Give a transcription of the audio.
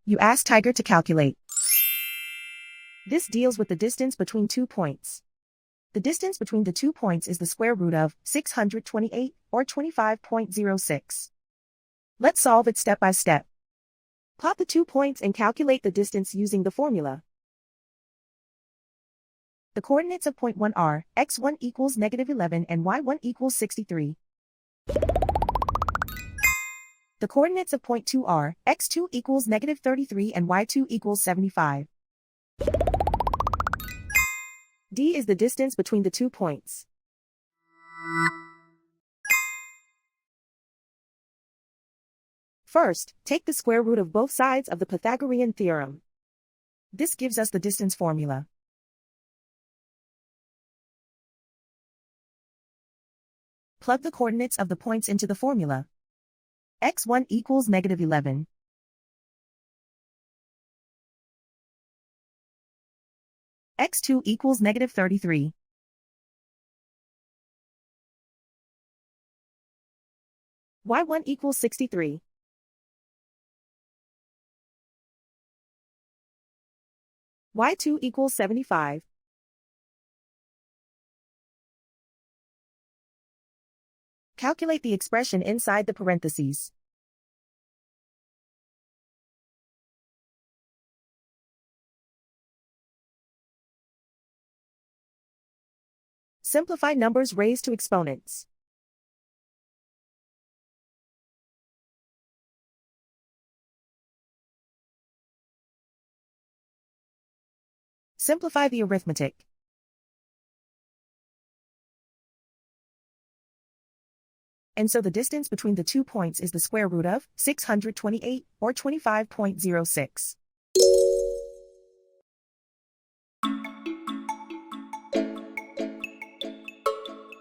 You ask Tiger to calculate. This deals with the distance between 2 points. The distance between the 2 points is the square root of 628, or 25.06. Let's solve it step by step. Plot the 2 points and calculate the distance using the formula. The coordinates of point 1 are x1 equals -11 and y1 equals 63. The coordinates of point 2 are x2 equals -33 and y2 equals 75. D is the distance between the 2 points. First, take the square root of both sides of the Pythagorean theorem. This gives us the distance formula. Plug the coordinates of the points into the formula. x1 equals -11. x2 equals -33. y1 equals 63. y2 equals 75. Calculate the expression inside the parentheses. Simplify numbers raised to exponents. Simplify the arithmetic. And so the distance between the 2 points is the square root of 628, or 25.06.